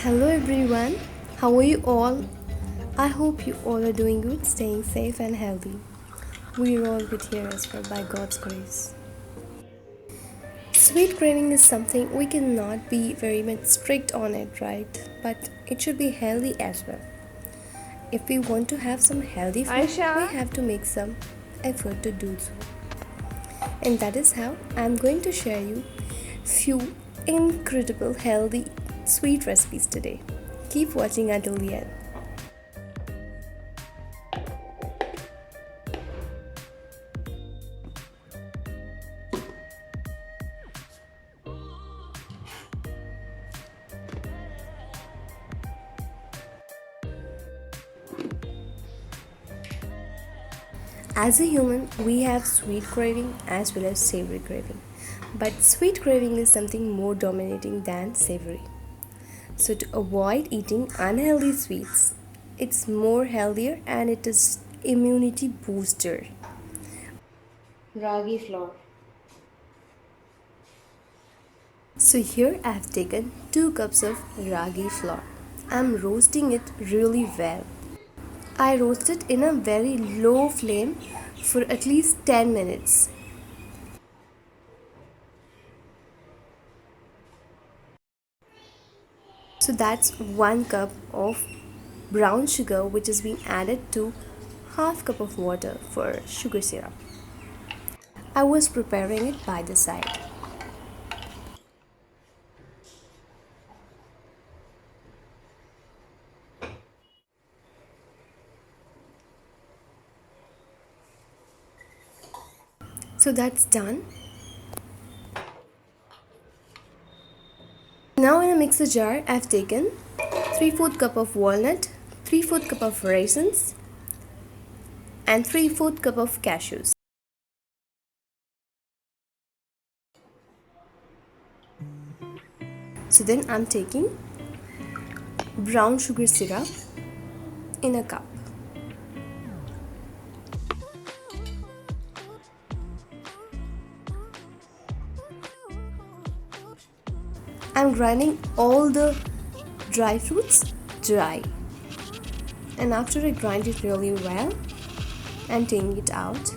Hello everyone, how are you all? I hope you all are doing good, staying safe and healthy. We're all good here as well by God's grace. Sweet craving is something we cannot be very much strict on it, right? But it should be healthy as well. If we want to have some healthy food, we Aisha, have to make some effort to do so. And that is how I'm going to share you few incredible healthy sweet recipes today. Keep watching until the end. As a human, we have sweet craving as well as savory craving. But sweet craving is something more dominating than savory. So to avoid eating unhealthy sweets, it's more healthier and it is immunity booster. Ragi flour. So here I have taken 2 cups of ragi flour. I'm roasting it really well. I roast it in a very low flame for at least 10 minutes. So that's 1 cup of brown sugar which is being added to half cup of water for sugar syrup. I was preparing it by the side. So that's done. Now in a mixer jar I've taken 3/4 cup of walnut, 3/4 cup of raisins and 3/4 cup of cashews. So then I'm taking brown sugar syrup in a cup. I'm grinding all the dry fruits dry. And after I grind it really well and taking it out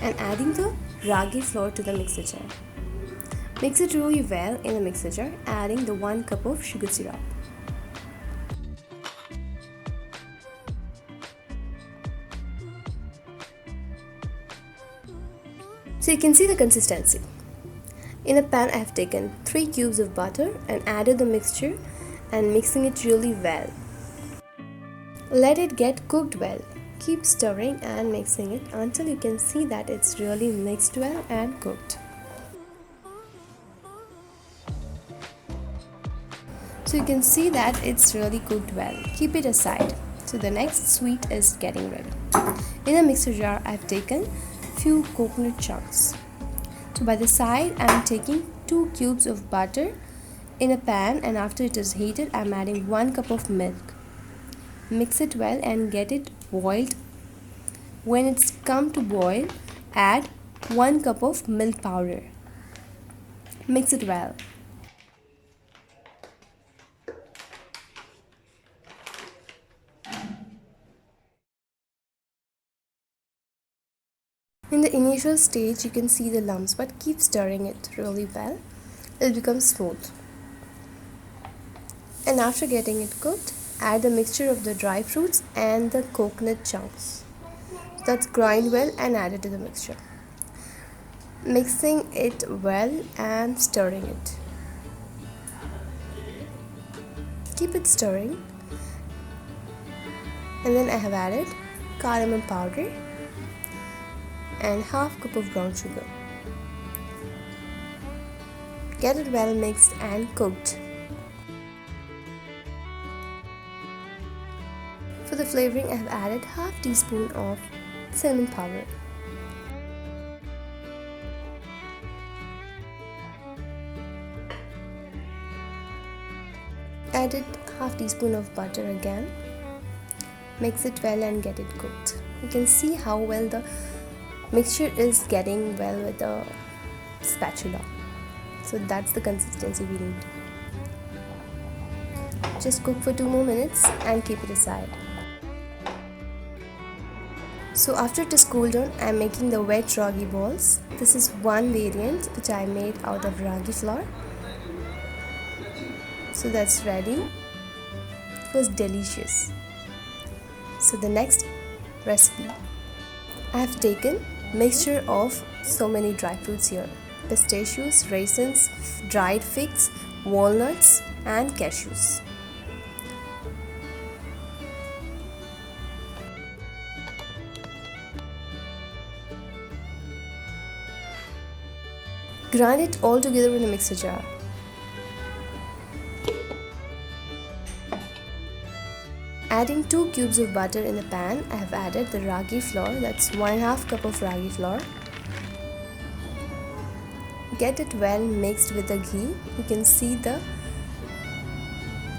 and adding the ragi flour to the mixer jar. Mix it really well in a mixer jar, adding the 1 cup of sugar syrup. So you can see the consistency. In a pan I have taken 3 cubes of butter and added the mixture and mixing it really well. Let it get cooked well. Keep stirring and mixing it until you can see that it's really mixed well and cooked. So you can see that it's really cooked well. Keep it aside. So the next sweet is getting ready. In a mixer jar I've taken few coconut chunks. So by the side I'm taking 2 cubes of butter in a pan, and after it is heated I'm adding 1 cup of milk. Mix it well and get it boiled. When it's come to boil, add 1 cup of milk powder. Mix it well. In the initial stage you can see the lumps, but keep stirring it really well. It'll become smooth. And after getting it cooked, add the mixture of the dry fruits and the coconut chunks. That's grind well and add it to the mixture. Mixing it well and stirring it. Keep it stirring. And then I have added cardamom powder and half cup of brown sugar. Get it well mixed and cooked. For the flavoring I have added half teaspoon of cinnamon powder. Added half teaspoon of butter again. Mix it well and get it cooked. You can see how well the mixture is getting well with the spatula. So that's the consistency we need. Just cook for 2 more minutes and keep it aside. So after it is cooled down, I am making the wet ragi balls. This is one variant which I made out of ragi flour. So that's ready. It was delicious. So the next recipe, I have taken mixture of so many dry fruits here: pistachios, raisins, dried figs, walnuts and cashews. Grind it all together in a mixer jar. Adding 2 cubes of butter in the pan, I have added the ragi flour, that's 1/2 cup of ragi flour. Get it well mixed with the ghee. You can see the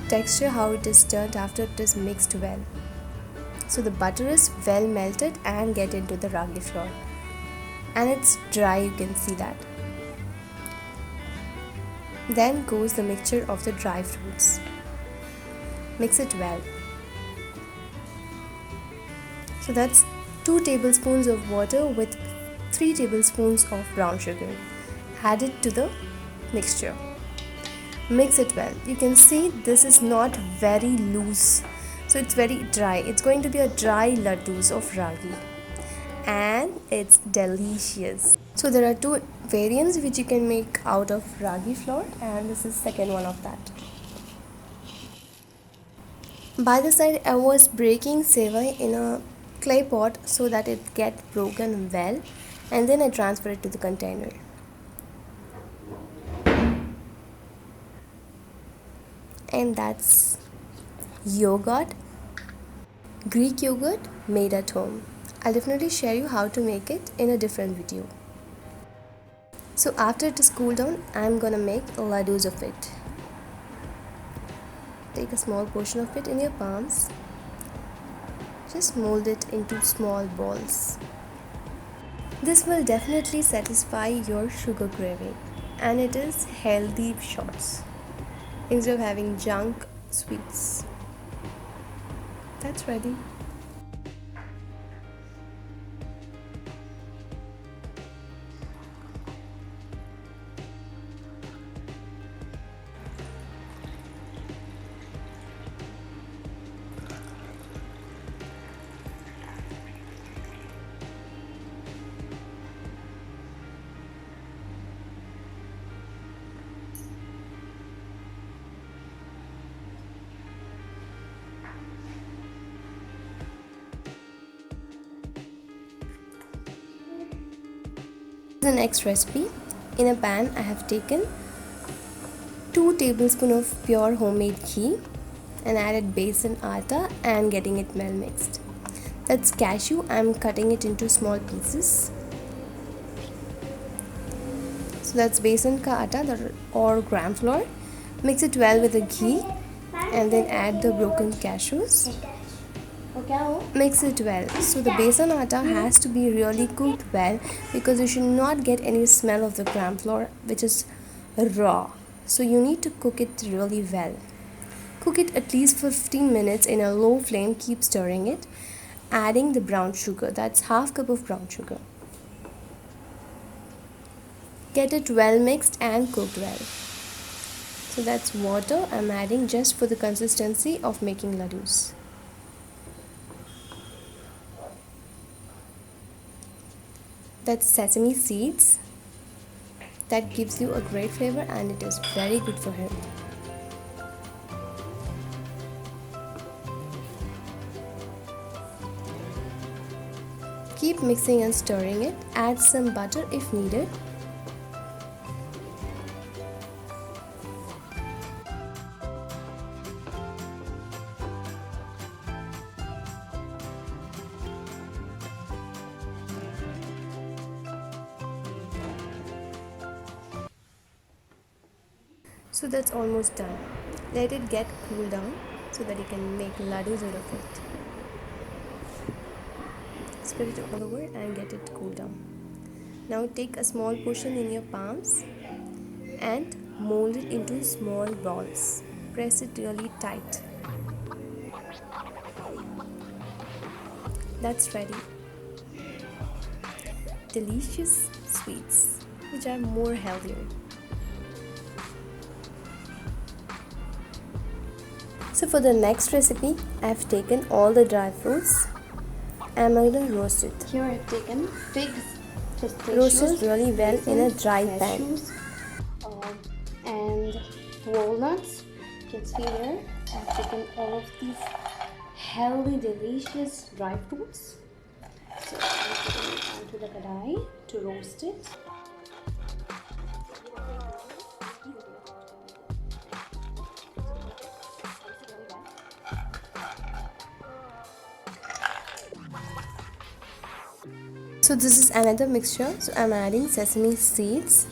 texture how it is turned after it is mixed well. So the butter is well melted and get into the ragi flour. And it's dry, you can see that. Then goes the mixture of the dry fruits. Mix it well. So that's 2 tablespoons of water with 3 tablespoons of brown sugar. Add it to the mixture. Mix it well. You can see this is not very loose. So it's very dry. It's going to be a dry laddus of ragi. And it's delicious. So there are 2 variants which you can make out of ragi flour, and this is second one of that. By the side, I was breaking sevai in a clay pot so that it get broken well, and then I transfer it to the container. And that's yogurt, Greek yogurt made at home. I'll definitely share you how to make it in a different video. So after it is cooled down, I'm gonna make laddus of it. Take a small portion of it in your palms. Just mold it into small balls. This will definitely satisfy your sugar craving, and it is healthy shots instead of having junk sweets. That's ready. The next recipe, in a pan I have taken 2 tablespoons of pure homemade ghee and added besan atta and getting it well mixed. That's cashew, I'm cutting it into small pieces. So that's besan ka atta or gram flour. Mix it well with the ghee and then add the broken cashews. Mix it well. So the besan atta has to be really cooked well because you should not get any smell of the gram flour which is raw. So you need to cook it really well. Cook it at least for 15 minutes in a low flame. Keep stirring it. Adding the brown sugar. That's half cup of brown sugar. Get it well mixed and cooked well. So that's water I'm adding just for the consistency of making laddus. That's sesame seeds. That gives you a great flavor and it is very good for health. Keep mixing and stirring it. Add some butter if needed. So that's almost done. Let it get cool down so that you can make laddus out of it. Spread it all over and get it cool down. Now take a small portion in your palms and mold it into small balls. press it really tight. That's ready. Delicious sweets, which are more healthier. So for the next recipe, I've taken all the dry fruits and I'm going to roast it. Here I've taken figs, pistachios, Roast it really well in a dry pan. cashews, and walnuts. You can see there I've taken all of these healthy, delicious dry fruits. So I'm putting it onto the kadai to roast it. So this is another mixture. So I'm adding sesame seeds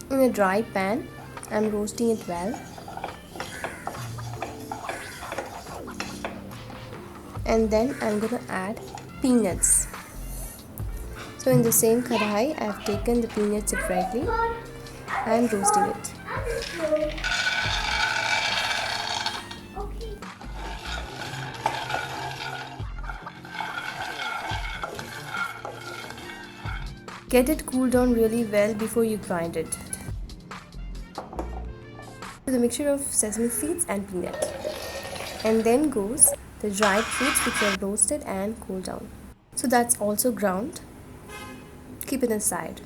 in a dry pan. I'm roasting it well. And then I'm going to add peanuts. So in the same kadai, I've taken the peanuts separately and roasting it. Get it cooled down really well before you grind it. The mixture of sesame seeds and peanut. And then goes the dried fruits which are roasted and cooled down. So that's also ground. Keep it aside.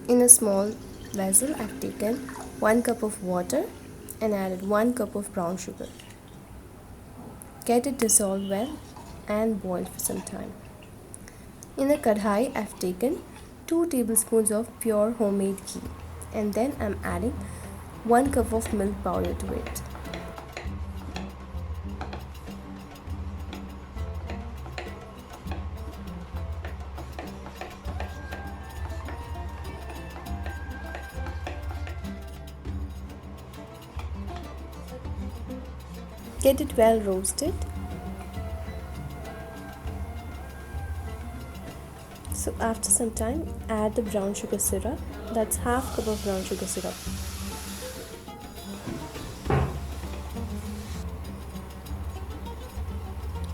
In a small vessel, I've taken 1 cup of water and added 1 cup of brown sugar. Get it dissolved well and boiled for some time. In a kadhai, I've taken 2 tablespoons of pure homemade ghee and then I'm adding 1 cup of milk powder to it. Get it well roasted. So after some time, add the brown sugar syrup. That's half cup of brown sugar syrup.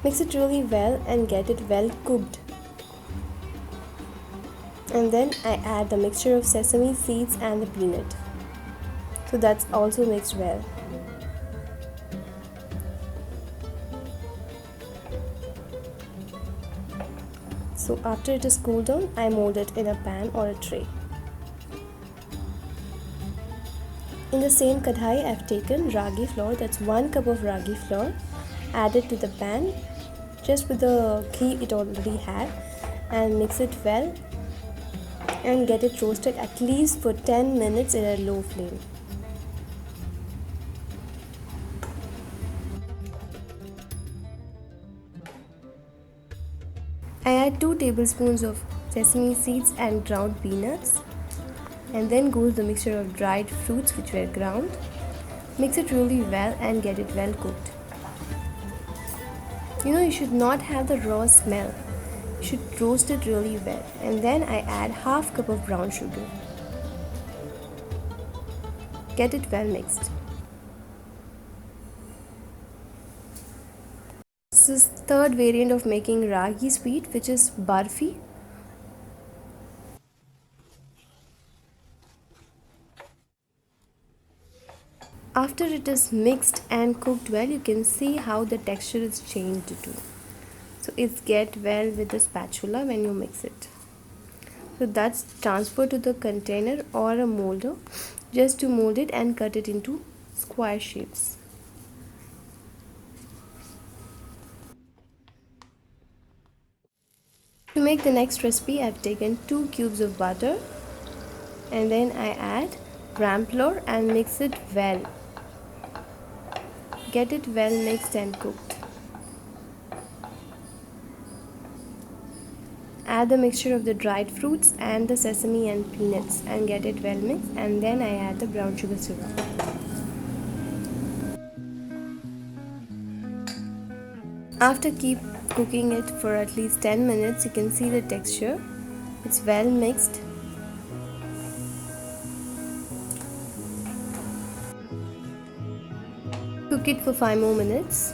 Mix it really well and get it well cooked. And then I add the mixture of sesame seeds and the peanut. So that's also mixed well. So after it is cooled down, I mold it in a pan or a tray. In the same kadhai, I've taken ragi flour, that's 1 cup of ragi flour, added to the pan just with the ghee it already had and mix it well and get it roasted at least for 10 minutes in a low flame. I add 2 tablespoons of sesame seeds and ground peanuts and then goes the mixture of dried fruits which were ground. Mix it really well and get it well cooked. You should not have the raw smell. You should roast it really well and then I add half cup of brown sugar. Get it well mixed. This is third variant of making ragi sweet, which is barfi. After it is mixed and cooked well, you can see how the texture is changed too. So it's get well with the spatula when you mix it. So that's transferred to the container or a molder just to mold it and cut it into square shapes. To make the next recipe, I've taken 2 cubes of butter and then I add gram flour and mix it well. Get it well mixed and cooked. Add the mixture of the dried fruits and the sesame and peanuts and get it well mixed and then I add the brown sugar syrup. After keep cooking it for at least 10 minutes, you can see the texture. It's well mixed. Cook it for 5 more minutes.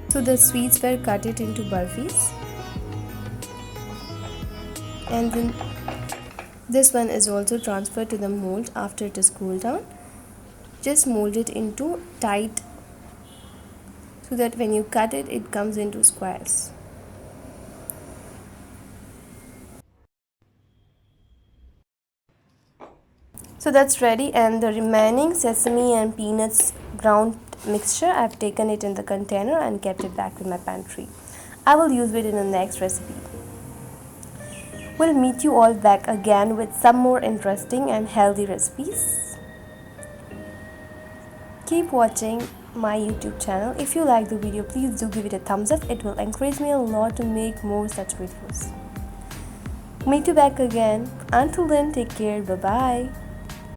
So the sweets were cut it into burfis, and then this one is also transferred to the mold after it is cooled down. Just mold it into tight so that when you cut it, it comes into squares. So that's ready, and the remaining sesame and peanuts ground mixture, I've taken it in the container and kept it back in my pantry. I will use it in the next recipe. We'll meet you all back again with some more interesting and healthy recipes. Keep watching my YouTube channel. If you like the video, please do give it a thumbs up. It will encourage me a lot to make more such videos. Meet you back again. Until then, take care. Bye bye.